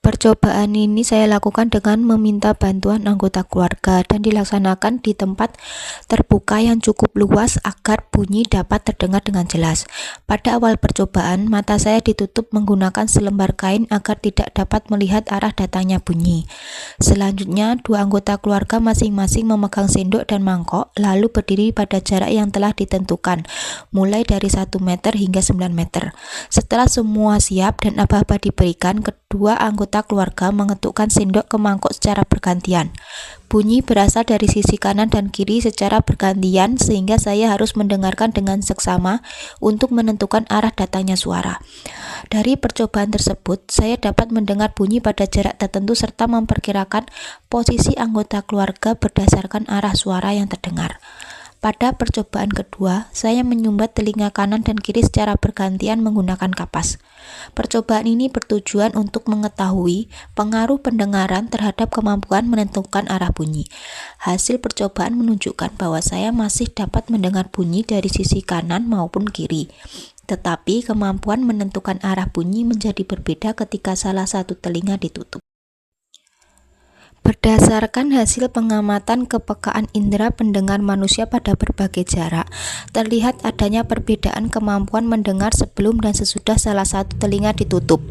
Percobaan ini saya lakukan dengan meminta bantuan anggota keluarga dan dilaksanakan di tempat terbuka yang cukup luas agar bunyi dapat terdengar dengan jelas. Pada awal percobaan, mata saya ditutup menggunakan selembar kain agar tidak dapat melihat arah datangnya bunyi. Selanjutnya, dua anggota keluarga masing-masing memegang sendok dan mangkok, lalu berdiri pada jarak yang telah ditentukan, mulai dari 1 meter hingga 9 meter. Setelah semua siap dan aba-aba diberikan, kedua anggota keluarga mengetukkan sendok ke mangkok secara bergantian. Bunyi berasal dari sisi kanan dan kiri secara bergantian sehingga saya harus mendengarkan dengan seksama untuk menentukan arah datangnya suara. Dari percobaan tersebut, saya dapat mendengar bunyi pada jarak tertentu serta memperkirakan posisi anggota keluarga berdasarkan arah suara yang terdengar. Pada percobaan kedua, saya menyumbat telinga kanan dan kiri secara bergantian menggunakan kapas. Percobaan ini bertujuan untuk mengetahui pengaruh pendengaran terhadap kemampuan menentukan arah bunyi. Hasil percobaan menunjukkan bahwa saya masih dapat mendengar bunyi dari sisi kanan maupun kiri. Tetapi kemampuan menentukan arah bunyi menjadi berbeda ketika salah satu telinga ditutup. Berdasarkan hasil pengamatan kepekaan indera pendengar manusia pada berbagai jarak, terlihat adanya perbedaan kemampuan mendengar sebelum dan sesudah salah satu telinga ditutup.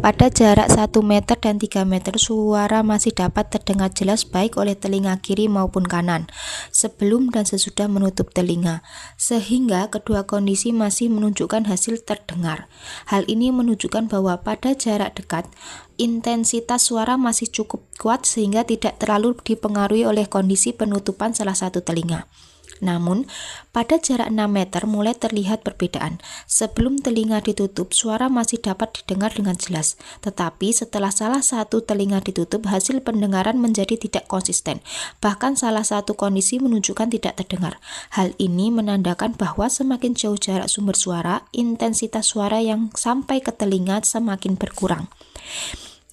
Pada jarak 1 meter dan 3 meter, suara masih dapat terdengar jelas baik oleh telinga kiri maupun kanan, sebelum dan sesudah menutup telinga, sehingga kedua kondisi masih menunjukkan hasil terdengar. Hal ini menunjukkan bahwa pada jarak dekat, intensitas suara masih cukup kuat sehingga tidak terlalu dipengaruhi oleh kondisi penutupan salah satu telinga. Namun, pada jarak 6 meter mulai terlihat perbedaan. Sebelum telinga ditutup, suara masih dapat didengar dengan jelas. Tetapi setelah salah satu telinga ditutup, hasil pendengaran menjadi tidak konsisten. Bahkan salah satu kondisi menunjukkan tidak terdengar. Hal ini menandakan bahwa semakin jauh jarak sumber suara, intensitas suara yang sampai ke telinga semakin berkurang,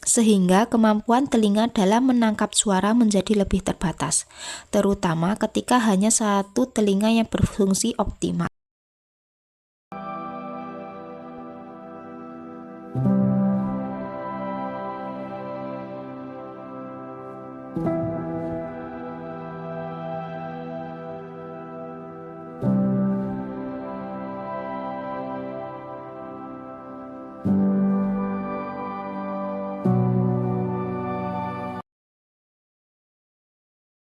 sehingga kemampuan telinga dalam menangkap suara menjadi lebih terbatas, terutama ketika hanya satu telinga yang berfungsi optimal.